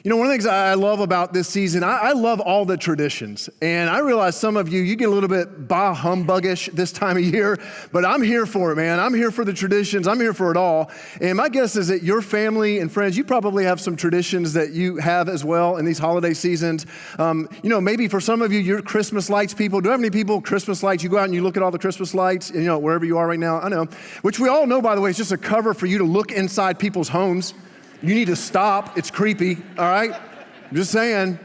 You know, one of the things I love about this season, I love all the traditions. And I realize some of you get a little bit bah humbuggish this time of year, but I'm here for it, man. I'm here for the traditions. I'm here for it all. And my guess is that your family and friends, you probably have some traditions that you have as well in these holiday seasons. Maybe for some of you, you're Christmas lights people. Do you have any people, Christmas lights? You go out and you look at all the Christmas lights, and, wherever you are right now, I know. Which we all know, by the way, is just a cover for you to look inside people's homes. You need to stop. It's creepy, all right? I'm just saying.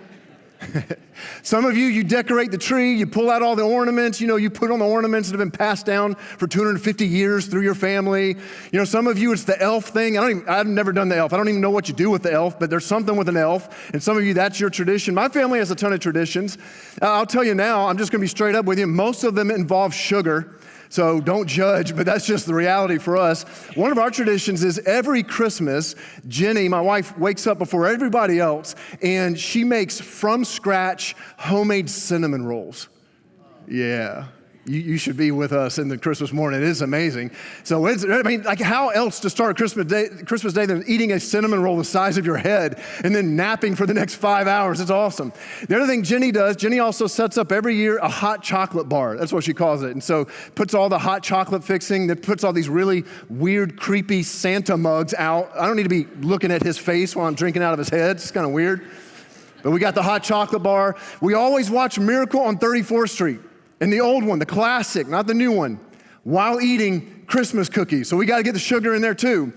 Some of you decorate the tree, you pull out all the ornaments, you put on the ornaments that have been passed down for 250 years through your family. Some of you, it's the elf thing. I've never done the elf. I don't even know what you do with the elf, but there's something with an elf. And some of you, that's your tradition. My family has a ton of traditions. I'll tell you now, I'm just going to be straight up with you. Most of them involve sugar. So don't judge, but that's just the reality for us. One of our traditions is every Christmas, Jenny, my wife, wakes up before everybody else, and she makes from scratch homemade cinnamon rolls. Yeah. You should be with us in the Christmas morning. It is amazing. So, how else to start Christmas Day than eating a cinnamon roll the size of your head and then napping for the next 5 hours? It's awesome. The other thing Jenny does, Jenny also sets up every year a hot chocolate bar. That's what she calls it. And so puts all the hot chocolate fixing, that puts all these really weird, creepy Santa mugs out. I don't need to be looking at his face while I'm drinking out of his head. It's kind of weird. But we got the hot chocolate bar. We always watch Miracle on 34th Street. And the old one, the classic, not the new one, while eating Christmas cookies. So we got to get the sugar in there too.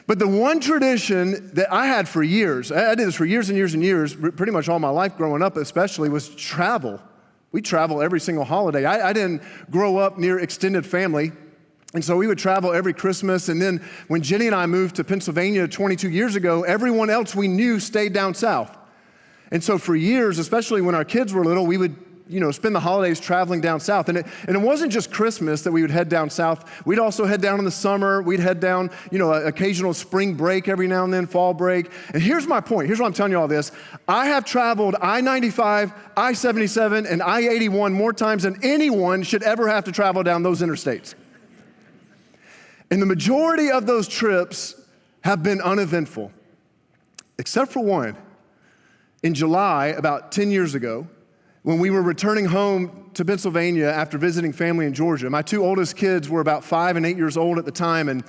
But the one tradition that I had for years, I did this for years and years and years, pretty much all my life growing up especially, was travel. We travel every single holiday. I didn't grow up near extended family. And so we would travel every Christmas. And then when Jenny and I moved to Pennsylvania 22 years ago, everyone else we knew stayed down south. And so for years, especially when our kids were little, we would spend the holidays traveling down south. And it wasn't just Christmas that we would head down south. We'd also head down in the summer. We'd head down, occasional spring break every now and then, fall break. And here's my point. Here's why I'm telling you all this. I have traveled I-95, I-77, and I-81 more times than anyone should ever have to travel down those interstates. And the majority of those trips have been uneventful, except for one. In July, about 10 years ago, when we were returning home to Pennsylvania after visiting family in Georgia. My two oldest kids were about 5 and 8 years old at the time, and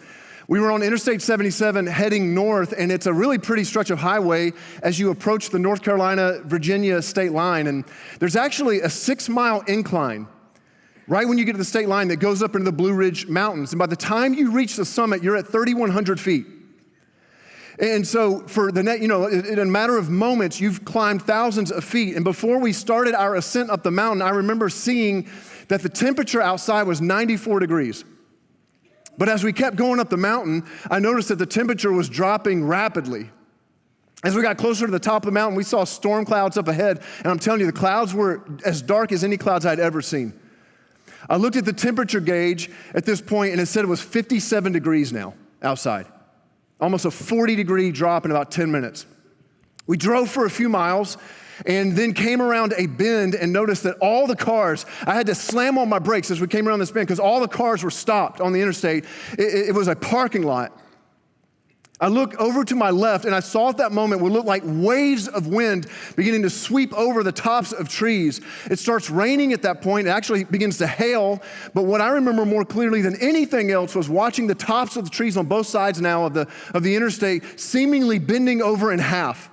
we were on Interstate 77 heading north, and it's a really pretty stretch of highway as you approach the North Carolina-Virginia state line, and there's actually a 6-mile incline right when you get to the state line that goes up into the Blue Ridge Mountains, and by the time you reach the summit, you're at 3,100 feet. And so for in a matter of moments, you've climbed thousands of feet. And before we started our ascent up the mountain, I remember seeing that the temperature outside was 94 degrees. But as we kept going up the mountain, I noticed that the temperature was dropping rapidly. As we got closer to the top of the mountain, we saw storm clouds up ahead. And I'm telling you, the clouds were as dark as any clouds I'd ever seen. I looked at the temperature gauge at this point, and it said it was 57 degrees now outside. Almost a 40-degree drop in about 10 minutes. We drove for a few miles and then came around a bend and noticed that all the cars, I had to slam on my brakes as we came around this bend because all the cars were stopped on the interstate. It was a parking lot. I looked over to my left and I saw at that moment what looked like waves of wind beginning to sweep over the tops of trees. It starts raining at that point. It actually begins to hail. But what I remember more clearly than anything else was watching the tops of the trees on both sides now of the interstate seemingly bending over in half.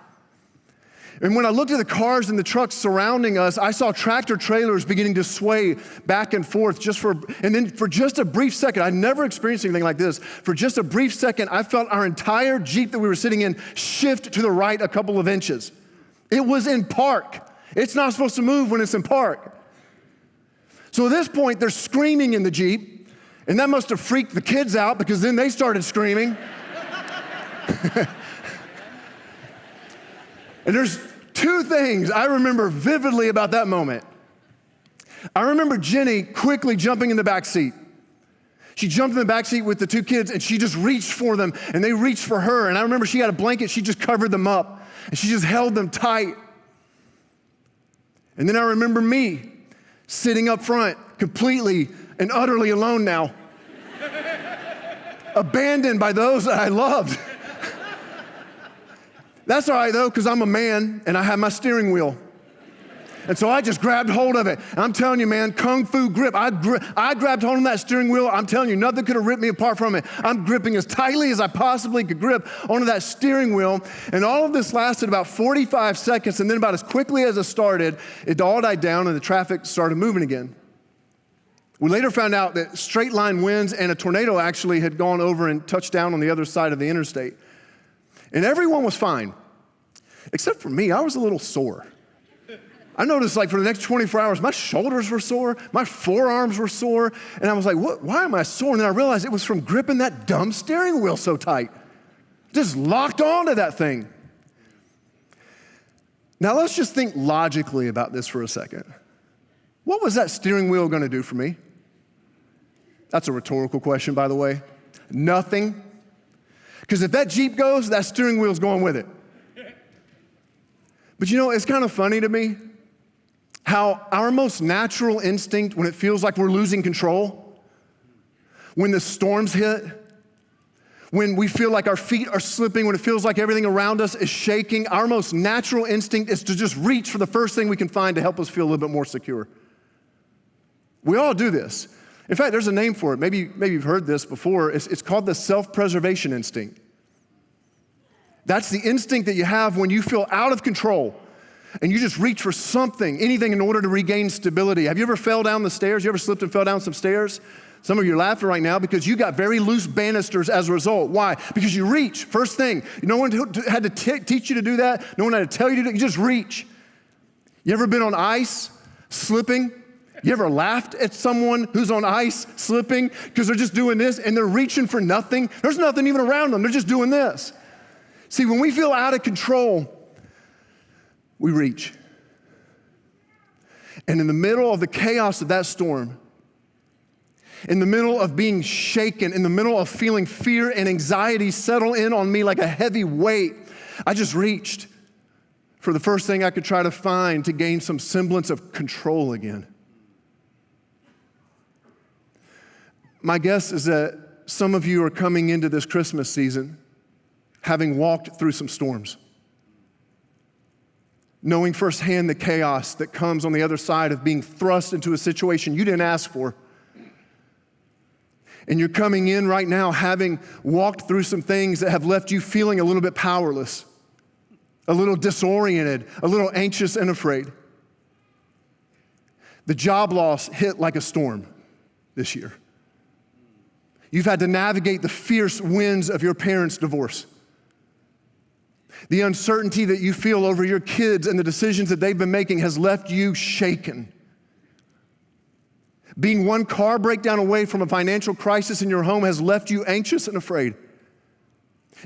And when I looked at the cars and the trucks surrounding us, I saw tractor trailers beginning to sway back and forth and then for just a brief second, I'd never experienced anything like this. For just a brief second, I felt our entire Jeep that we were sitting in shift to the right a couple of inches. It was in park. It's not supposed to move when it's in park. So at this point, they're screaming in the Jeep, and that must have freaked the kids out because then they started screaming. And there's two things I remember vividly about that moment. I remember Jenny quickly jumping in the back seat. She jumped in the back seat with the two kids and she just reached for them and they reached for her. And I remember she had a blanket, she just covered them up and she just held them tight. And then I remember me sitting up front, completely and utterly alone now, abandoned by those that I loved. That's all right though, because I'm a man and I have my steering wheel. And so I just grabbed hold of it. And I'm telling you, man, kung fu grip. I grabbed hold of that steering wheel. I'm telling you, nothing could have ripped me apart from it. I'm gripping as tightly as I possibly could grip onto that steering wheel. And all of this lasted about 45 seconds. And then about as quickly as it started, it all died down and the traffic started moving again. We later found out that straight line winds and a tornado actually had gone over and touched down on the other side of the interstate. And everyone was fine, except for me. I was a little sore. I noticed like for the next 24 hours, my shoulders were sore, my forearms were sore, and I was like, what? Why am I sore? And then I realized it was from gripping that dumb steering wheel so tight. Just locked onto that thing. Now let's just think logically about this for a second. What was that steering wheel gonna do for me? That's a rhetorical question, by the way. Nothing. Because if that Jeep goes, that steering wheel's going with it. But you know, it's kind of funny to me how our most natural instinct when it feels like we're losing control, when the storms hit, when we feel like our feet are slipping, when it feels like everything around us is shaking, our most natural instinct is to just reach for the first thing we can find to help us feel a little bit more secure. We all do this. In fact, there's a name for it. Maybe you've heard this before. It's called the self-preservation instinct. That's the instinct that you have when you feel out of control and you just reach for something, anything in order to regain stability. Have you ever fell down the stairs? You ever slipped and fell down some stairs? Some of you are laughing right now because you got very loose banisters as a result. Why? Because you reach, first thing. No one had to teach you to do that. No one had to tell you to do it. You just reach. You ever been on ice, slipping? You ever laughed at someone who's on ice, slipping, because they're just doing this and they're reaching for nothing? There's nothing even around them. They're just doing this. See, when we feel out of control, we reach. And in the middle of the chaos of that storm, in the middle of being shaken, in the middle of feeling fear and anxiety settle in on me like a heavy weight, I just reached for the first thing I could try to find to gain some semblance of control again. My guess is that some of you are coming into this Christmas season having walked through some storms, knowing firsthand the chaos that comes on the other side of being thrust into a situation you didn't ask for. And you're coming in right now having walked through some things that have left you feeling a little bit powerless, a little disoriented, a little anxious and afraid. The job loss hit like a storm this year. You've had to navigate the fierce winds of your parents' divorce. The uncertainty that you feel over your kids and the decisions that they've been making has left you shaken. Being one car breakdown away from a financial crisis in your home has left you anxious and afraid.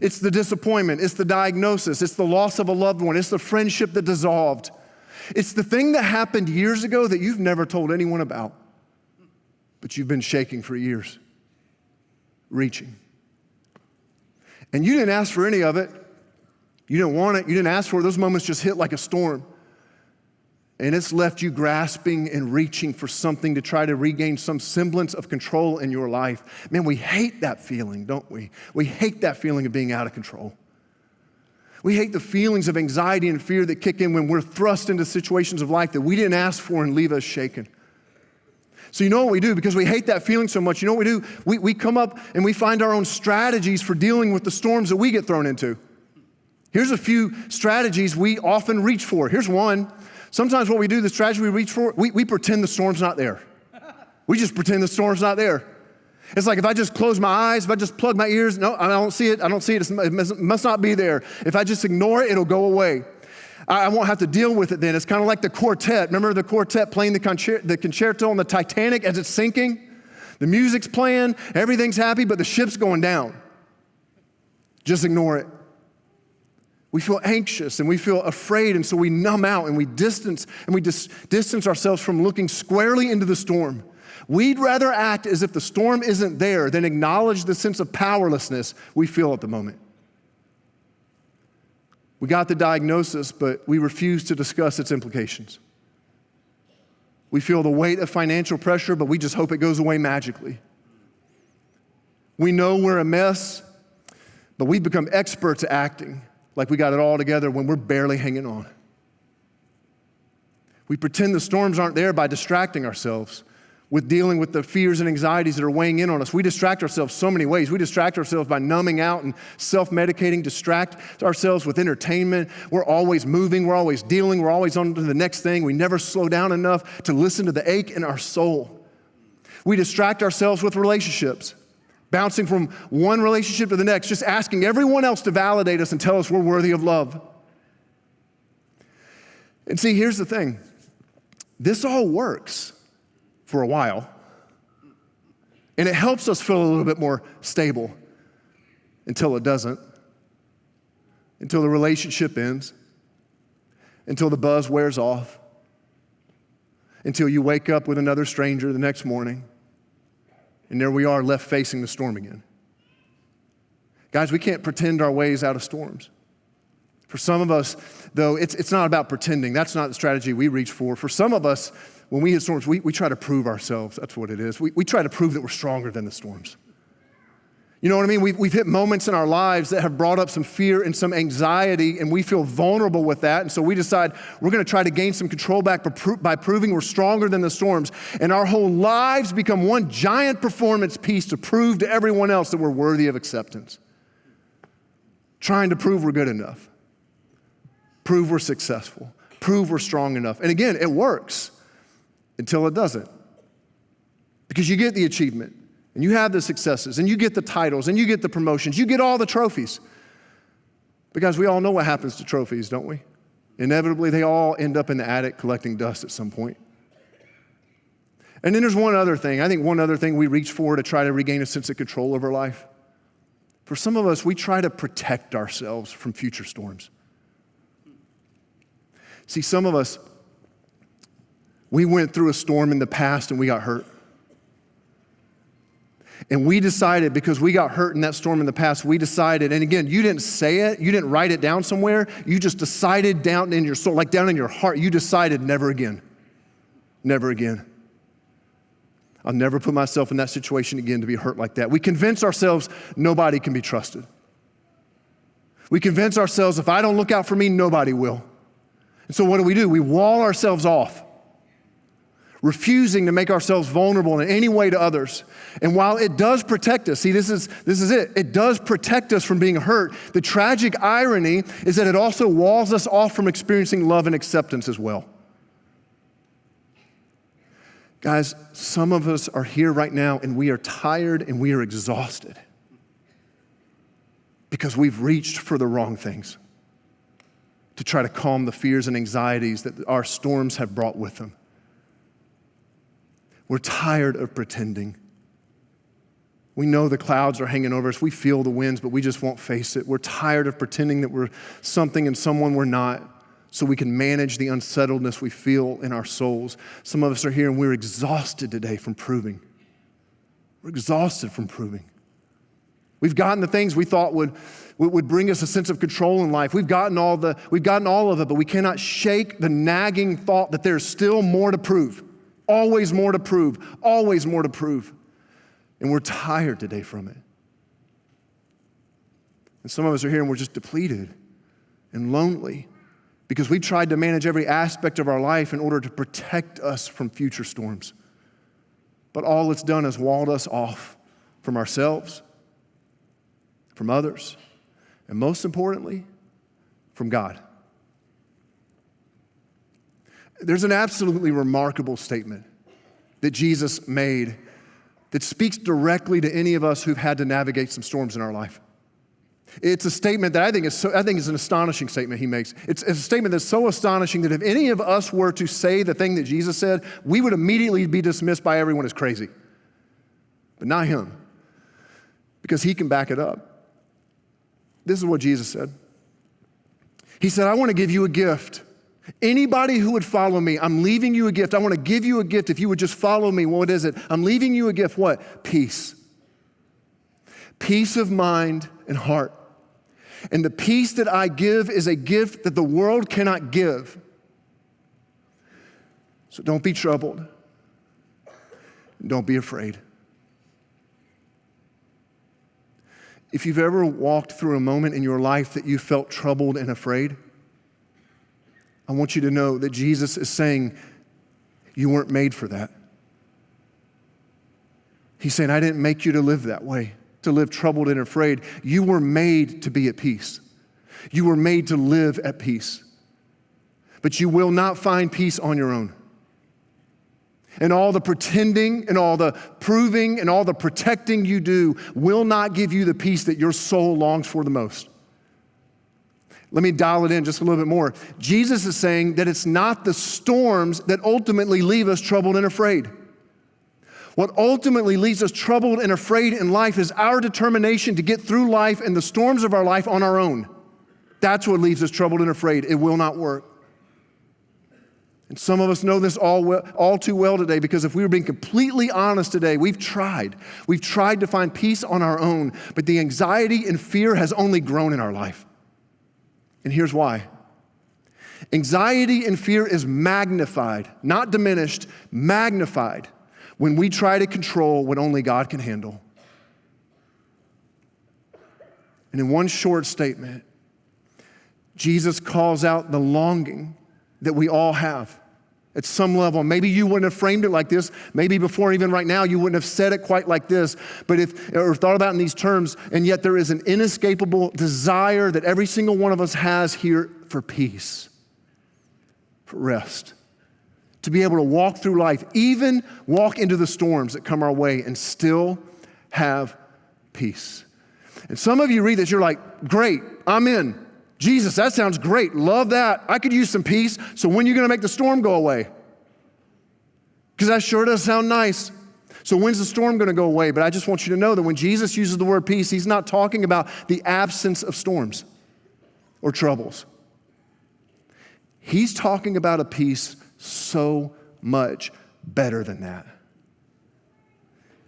It's the disappointment, it's the diagnosis, it's the loss of a loved one, it's the friendship that dissolved. It's the thing that happened years ago that you've never told anyone about, but you've been shaking for years, reaching. And you didn't ask for any of it. You didn't want it. You didn't ask for it. Those moments just hit like a storm. And it's left you grasping and reaching for something to try to regain some semblance of control in your life. Man, we hate that feeling, don't we? We hate that feeling of being out of control. We hate the feelings of anxiety and fear that kick in when we're thrust into situations of life that we didn't ask for and leave us shaken. So you know what we do? Because we hate that feeling so much, you know what we do? We come up and we find our own strategies for dealing with the storms that we get thrown into. Here's a few strategies we often reach for. Here's one. Sometimes what we do, the strategy we reach for, we pretend the storm's not there. We just pretend the storm's not there. It's like if I just close my eyes, if I just plug my ears, no, I don't see it, it must not be there. If I just ignore it, it'll go away. I won't have to deal with it then. It's kind of like the quartet. Remember the quartet playing the concerto on the Titanic as it's sinking? The music's playing, everything's happy, but the ship's going down. Just ignore it. We feel anxious and we feel afraid, and so we numb out and we distance ourselves from looking squarely into the storm. We'd rather act as if the storm isn't there than acknowledge the sense of powerlessness we feel at the moment. We got the diagnosis, but we refuse to discuss its implications. We feel the weight of financial pressure, but we just hope it goes away magically. We know we're a mess, but we've become experts at acting like we got it all together when we're barely hanging on. We pretend the storms aren't there by distracting ourselves with dealing with the fears and anxieties that are weighing in on us. We distract ourselves so many ways. We distract ourselves by numbing out and self-medicating, distract ourselves with entertainment. We're always moving, we're always dealing, we're always on to the next thing. We never slow down enough to listen to the ache in our soul. We distract ourselves with relationships, bouncing from one relationship to the next, just asking everyone else to validate us and tell us we're worthy of love. And see, here's the thing. This all works for a while, and it helps us feel a little bit more stable until it doesn't, until the relationship ends, until the buzz wears off, until you wake up with another stranger the next morning, and there we are left facing the storm again. Guys, we can't pretend our ways out of storms. For some of us, though, it's not about pretending. That's not the strategy we reach for. For some of us, when we hit storms, we try to prove ourselves. That's what it is. We try to prove that we're stronger than the storms. You know what I mean? We've hit moments in our lives that have brought up some fear and some anxiety, and we feel vulnerable with that. And so we decide we're going to try to gain some control back by proving we're stronger than the storms. And our whole lives become one giant performance piece to prove to everyone else that we're worthy of acceptance. Trying to prove we're good enough. Prove we're successful. Prove we're strong enough. And again, it works until it doesn't. Because you get the achievement, and you have the successes, and you get the titles, and you get the promotions, you get all the trophies. Because we all know what happens to trophies, don't we? Inevitably, they all end up in the attic collecting dust at some point. And then there's one other thing. I think one other thing we reach for to try to regain a sense of control over life. For some of us, we try to protect ourselves from future storms. See, some of us, we went through a storm in the past and we got hurt. And we decided, because we got hurt in that storm in the past, we decided, and again, you didn't say it, you didn't write it down somewhere, you just decided down in your soul, like down in your heart, you decided never again. Never again. I'll never put myself in that situation again to be hurt like that. We convince ourselves nobody can be trusted. We convince ourselves if I don't look out for me, nobody will. And so what do? We wall ourselves off, refusing to make ourselves vulnerable in any way to others. And while it does protect us, see, this is it. It does protect us from being hurt. The tragic irony is that it also walls us off from experiencing love and acceptance as well. Guys, some of us are here right now and we are tired and we are exhausted because we've reached for the wrong things to try to calm the fears and anxieties that our storms have brought with them. We're tired of pretending. We know the clouds are hanging over us. We feel the winds, but we just won't face it. We're tired of pretending that we're something and someone we're not, so we can manage the unsettledness we feel in our souls. Some of us are here and we're exhausted today from proving. We're exhausted from proving. We've gotten the things we thought would bring us a sense of control in life. We've gotten all of it, but we cannot shake the nagging thought that there's still more to prove. Always more to prove. Always more to prove. And we're tired today from it. And some of us are here and we're just depleted and lonely because we've tried to manage every aspect of our life in order to protect us from future storms. But all it's done is walled us off from ourselves, from others, and most importantly, from God. There's an absolutely remarkable statement that Jesus made that speaks directly to any of us who've had to navigate some storms in our life. It's a statement that I think is an astonishing statement he makes. It's a statement that's so astonishing that if any of us were to say the thing that Jesus said, we would immediately be dismissed by everyone as crazy. But not him, because he can back it up. This is what Jesus said. He said, I want to give you a gift. Anybody who would follow me, I'm leaving you a gift. I want to give you a gift if you would just follow me. What is it? I'm leaving you a gift. What? Peace. Peace of mind and heart. And the peace that I give is a gift that the world cannot give. So don't be troubled. Don't be afraid. If you've ever walked through a moment in your life that you felt troubled and afraid, I want you to know that Jesus is saying you weren't made for that. He's saying, I didn't make you to live that way, to live troubled and afraid. You were made to be at peace. You were made to live at peace. But you will not find peace on your own. And all the pretending and all the proving and all the protecting you do will not give you the peace that your soul longs for the most. Let me dial it in just a little bit more. Jesus is saying that it's not the storms that ultimately leave us troubled and afraid. What ultimately leaves us troubled and afraid in life is our determination to get through life and the storms of our life on our own. That's what leaves us troubled and afraid. It will not work. And some of us know this all too well today, because if we were being completely honest today, we've tried. We've tried to find peace on our own, but the anxiety and fear has only grown in our life. And here's why. Anxiety and fear is magnified, not diminished, magnified when we try to control what only God can handle. And in one short statement, Jesus calls out the longing that we all have at some level. Maybe you wouldn't have framed it like this. Maybe before, even right now, you wouldn't have said it quite like this, or thought about it in these terms, and yet there is an inescapable desire that every single one of us has here for peace, for rest, to be able to walk through life, even walk into the storms that come our way and still have peace. And some of you read this, you're like, great, I'm in. Jesus, that sounds great. Love that. I could use some peace. So when are you going to make the storm go away? Because that sure does sound nice. So when's the storm going to go away? But I just want you to know that when Jesus uses the word peace, he's not talking about the absence of storms or troubles. He's talking about a peace so much better than that.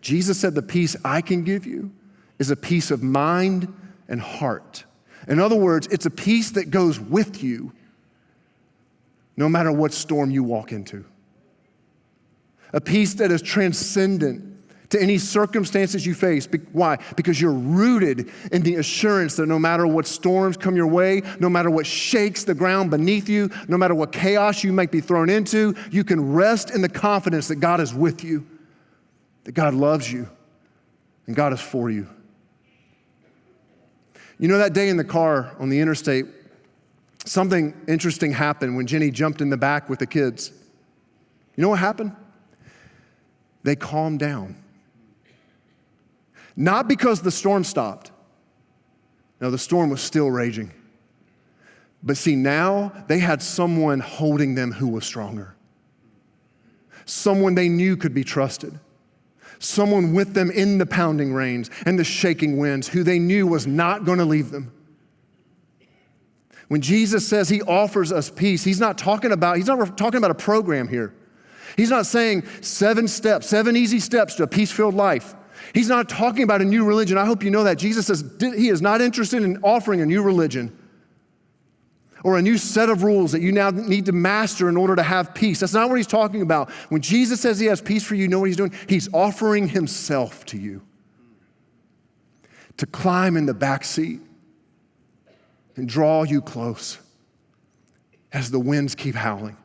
Jesus said the peace I can give you is a peace of mind and heart. In other words, it's a peace that goes with you no matter what storm you walk into. A peace that is transcendent to any circumstances you face. Why? Because you're rooted in the assurance that no matter what storms come your way, no matter what shakes the ground beneath you, no matter what chaos you might be thrown into, you can rest in the confidence that God is with you, that God loves you, and God is for you. You know, that day in the car on the interstate, something interesting happened when Jenny jumped in the back with the kids. You know what happened? They calmed down. Not because the storm stopped. No, the storm was still raging. But see, now they had someone holding them who was stronger. Someone they knew could be trusted. Someone with them in the pounding rains and the shaking winds who they knew was not going to leave them. When Jesus says he offers us peace, he's not talking about a program here. He's not saying 7 steps, 7 easy steps to a peace-filled life. He's not talking about a new religion. I hope you know that. Jesus says he is not interested in offering a new religion or a new set of rules that you now need to master in order to have peace. That's not what he's talking about. When Jesus says he has peace for you, you know what he's doing? He's offering himself to you to climb in the back seat and draw you close as the winds keep howling.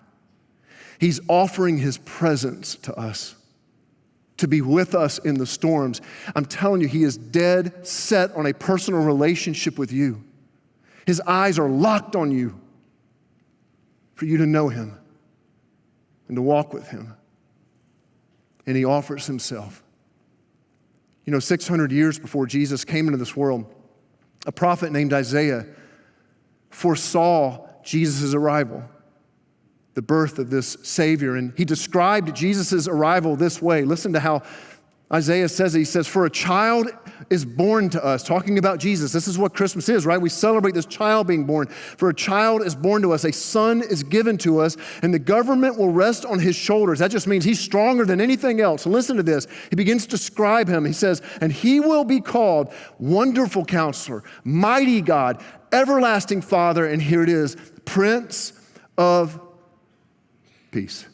He's offering his presence to us, to be with us in the storms. I'm telling you, he is dead set on a personal relationship with you. His eyes are locked on you for you to know him and to walk with him. And he offers himself. You know, 600 years before Jesus came into this world, a prophet named Isaiah foresaw Jesus' arrival, the birth of this Savior. And he described Jesus' arrival this way. Listen to how Isaiah says it. He says, for a child is born to us. Talking about Jesus. This is what Christmas is, right? We celebrate this child being born. For a child is born to us. A son is given to us, and the government will rest on his shoulders. That just means he's stronger than anything else. And listen to this. He begins to describe him. He says, and he will be called Wonderful Counselor, Mighty God, Everlasting Father, and here it is, Prince of Peace.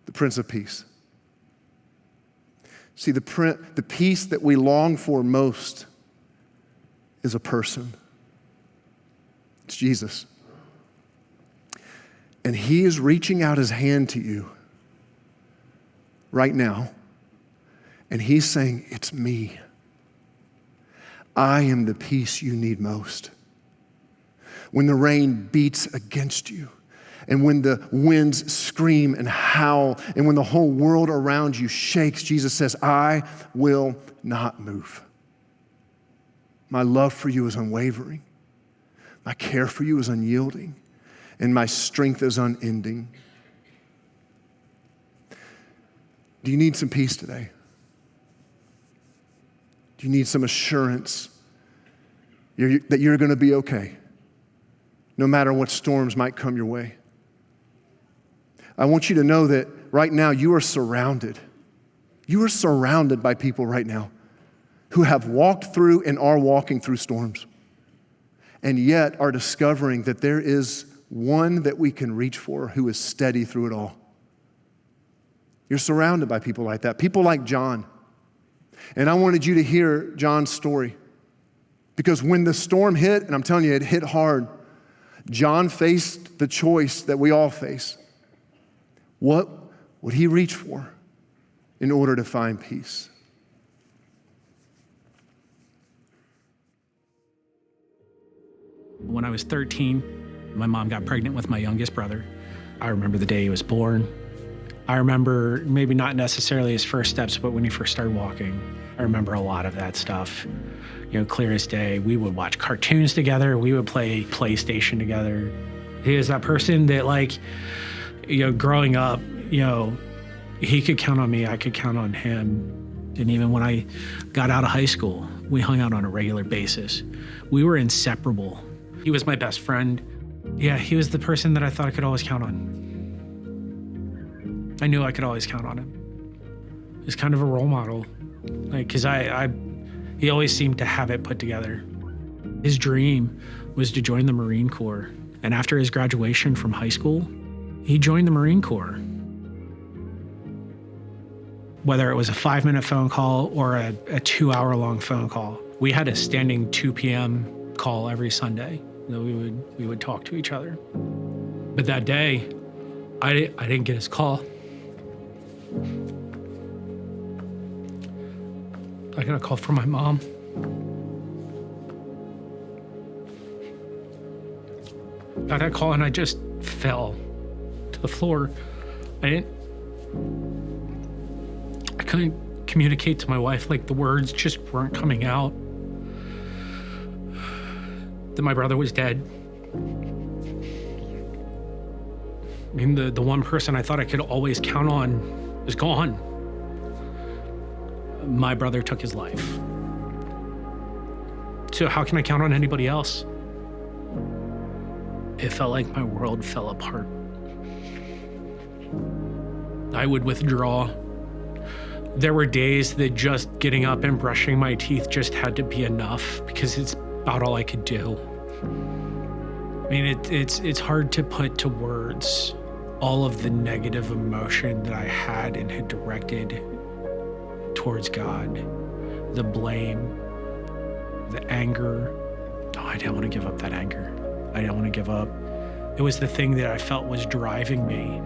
The Prince of Peace. See, the peace that we long for most is a person. It's Jesus. And he is reaching out his hand to you right now. And he's saying, it's me. I am the peace you need most. When the rain beats against you, and when the winds scream and howl, and when the whole world around you shakes, Jesus says, I will not move. My love for you is unwavering. My care for you is unyielding, and my strength is unending. Do you need some peace today? Do you need some assurance that you're going to be okay, no matter what storms might come your way? I want you to know that right now you are surrounded. You are surrounded by people right now who have walked through and are walking through storms, and yet are discovering that there is one that we can reach for who is steady through it all. You're surrounded by people like that, people like John. And I wanted you to hear John's story, because when the storm hit, and I'm telling you, it hit hard, John faced the choice that we all face. What would he reach for in order to find peace? When I was 13, my mom got pregnant with my youngest brother. I remember the day he was born. I remember maybe not necessarily his first steps, but when he first started walking. I remember a lot of that stuff. You know, clear as day. We would watch cartoons together. We would play PlayStation together. He was that person that, like, you know, growing up, you know, he could count on me, I could count on him. And even when I got out of high school, we hung out on a regular basis. We were inseparable. He was my best friend. Yeah, he was the person that I thought I could always count on. I knew I could always count on him. He's kind of a role model, like, cause he always seemed to have it put together. His dream was to join the Marine Corps. And after his graduation from high school, he joined the Marine Corps. Whether it was a 5-minute phone call or a 2-hour-long phone call, we had a standing 2 p.m. call every Sunday that we would talk to each other. But that day, I didn't get his call. I got a call from my mom. Got that call and I just fell to the floor. I couldn't communicate to my wife, like the words just weren't coming out. That my brother was dead. I mean, the one person I thought I could always count on is gone. My brother took his life. So how can I count on anybody else? It felt like my world fell apart. I would withdraw. There were days that just getting up and brushing my teeth just had to be enough because it's about all I could do. I mean, it's hard to put to words all of the negative emotion that I had and had directed towards God. The blame, the anger. Oh, I didn't want to give up that anger. I didn't want to give up. It was the thing that I felt was driving me,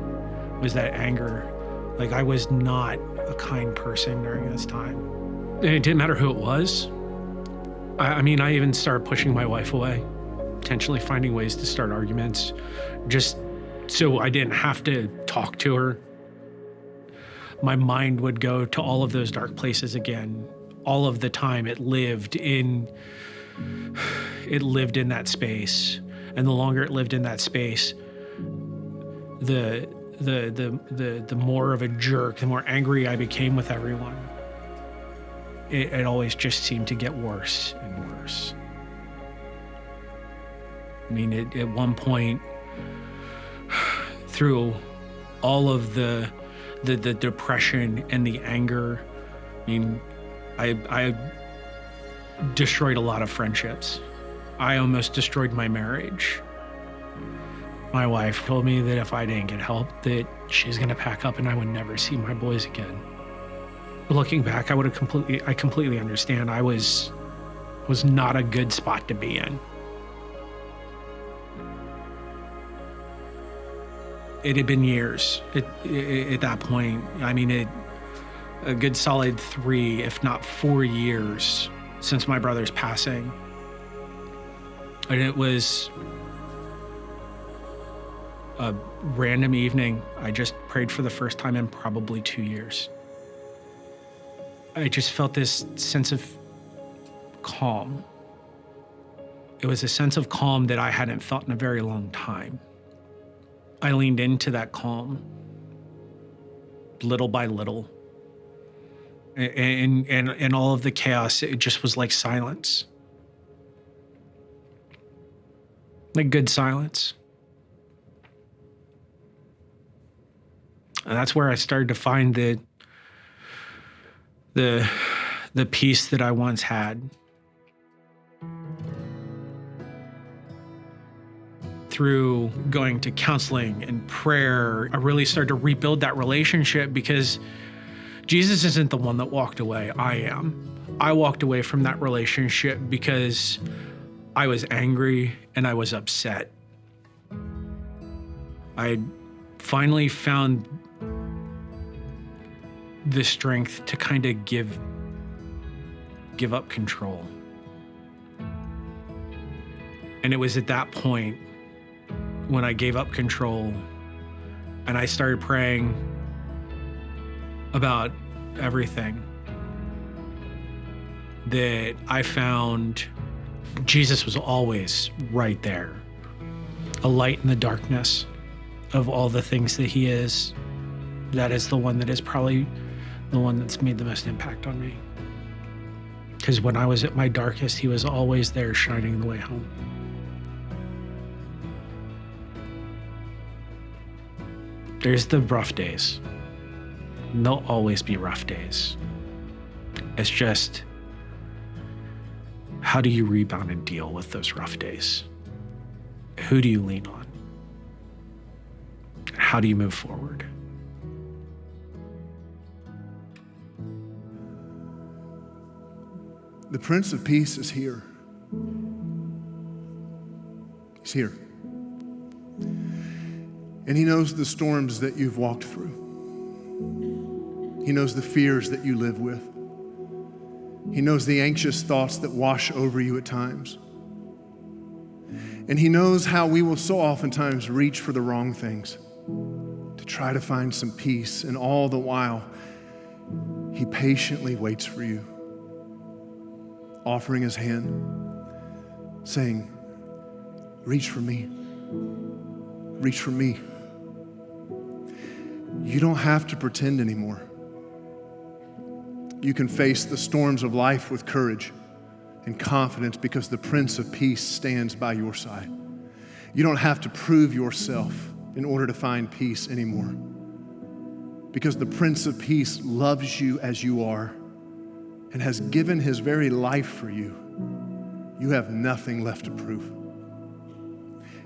was that anger. Like, I was not a kind person during this time. And it didn't matter who it was. I mean, I even started pushing my wife away, intentionally finding ways to start arguments, just so I didn't have to talk to her. My mind would go to all of those dark places again. All of the time it lived in that space. And the longer it lived in that space, the more of a jerk, the more angry I became with everyone. It always just seemed to get worse and worse. I mean, at one point, through all of the depression and the anger, I mean, I destroyed a lot of friendships. I almost destroyed my marriage. My wife told me that if I didn't get help, that she's gonna pack up and I would never see my boys again. looking back, I completely understand. I was not a good spot to be in. It had been years at that point. I mean, a good solid 3, if not 4 years since my brother's passing. And it was a random evening. I just prayed for the first time in probably 2 years. I just felt this sense of calm. It was a sense of calm that I hadn't felt in a very long time. I leaned into that calm little by little. And all of the chaos, it just was like silence. Like good silence. And that's where I started to find the peace that I once had. Through going to counseling and prayer, I really started to rebuild that relationship, because Jesus isn't the one that walked away. I am. I walked away from that relationship because I was angry and I was upset. I finally found the strength to kind of give up control. And it was at that point when I gave up control and I started praying about everything that I found Jesus was always right there, a light in the darkness of all the things that he is. That is the one that is probably the one that's made the most impact on me. Because when I was at my darkest, he was always there shining the way home. There's the rough days. And there'll always be rough days. It's just, how do you rebound and deal with those rough days? Who do you lean on? How do you move forward? The Prince of Peace is here. He's here. And he knows the storms that you've walked through. He knows the fears that you live with. He knows the anxious thoughts that wash over you at times. And he knows how we will so oftentimes reach for the wrong things to try to find some peace. And all the while, he patiently waits for you, offering his hand, saying, reach for me. Reach for me. You don't have to pretend anymore. You can face the storms of life with courage and confidence because the Prince of Peace stands by your side. You don't have to prove yourself in order to find peace anymore because the Prince of Peace loves you as you are and has given his very life for you. You have nothing left to prove.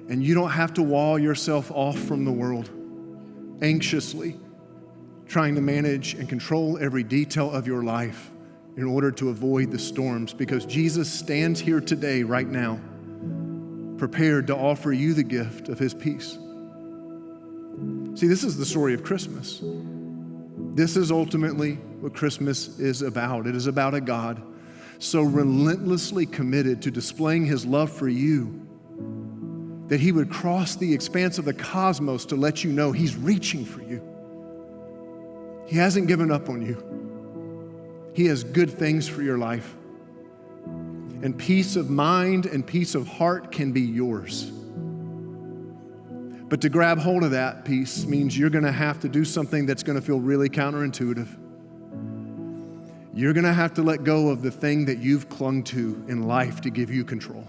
And you don't have to wall yourself off from the world, anxiously trying to manage and control every detail of your life in order to avoid the storms, because Jesus stands here today, right now, prepared to offer you the gift of his peace. See, this is the story of Christmas. This is ultimately what Christmas is about. It is about a God so relentlessly committed to displaying his love for you that he would cross the expanse of the cosmos to let you know he's reaching for you. He hasn't given up on you. He has good things for your life. And peace of mind and peace of heart can be yours. But to grab hold of that peace means you're going to have to do something that's going to feel really counterintuitive. You're going to have to let go of the thing that you've clung to in life to give you control.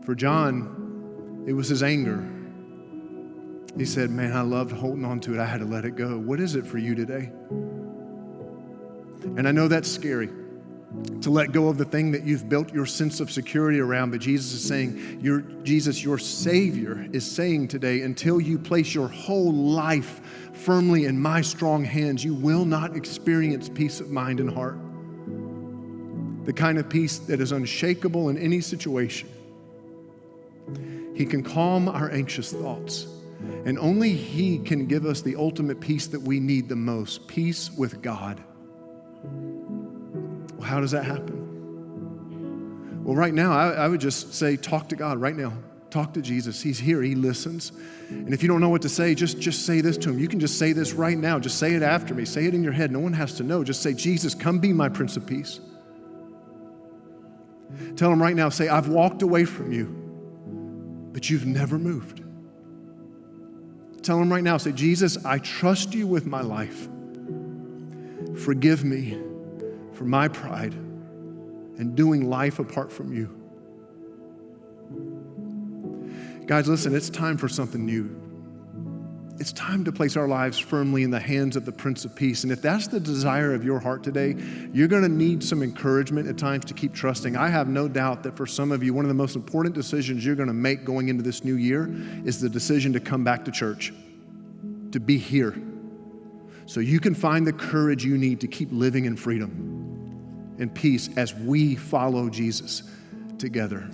For John, it was his anger. He said, man, I loved holding on to it. I had to let it go. What is it for you today? And I know that's scary to let go of the thing that you've built your sense of security around. But Jesus is saying, your Savior is saying today, until you place your whole life firmly in my strong hands, you will not experience peace of mind and heart. The kind of peace that is unshakable in any situation. He can calm our anxious thoughts. And only He can give us the ultimate peace that we need the most, peace with God. Well, how does that happen? Well, right now, I would just say, talk to God right now. Talk to Jesus. He's here. He listens. And if you don't know what to say, just say this to Him. You can just say this right now. Just say it after me. Say it in your head. No one has to know. Just say, Jesus, come be my Prince of Peace. Tell Him right now, say, I've walked away from you, but you've never moved. Tell Him right now, say, Jesus, I trust you with my life. Forgive me for my pride and doing life apart from you. Guys, listen, it's time for something new. It's time to place our lives firmly in the hands of the Prince of Peace. And if that's the desire of your heart today, you're going to need some encouragement at times to keep trusting. I have no doubt that for some of you, one of the most important decisions you're going to make going into this new year is the decision to come back to church, to be here, so you can find the courage you need to keep living in freedom and peace as we follow Jesus together.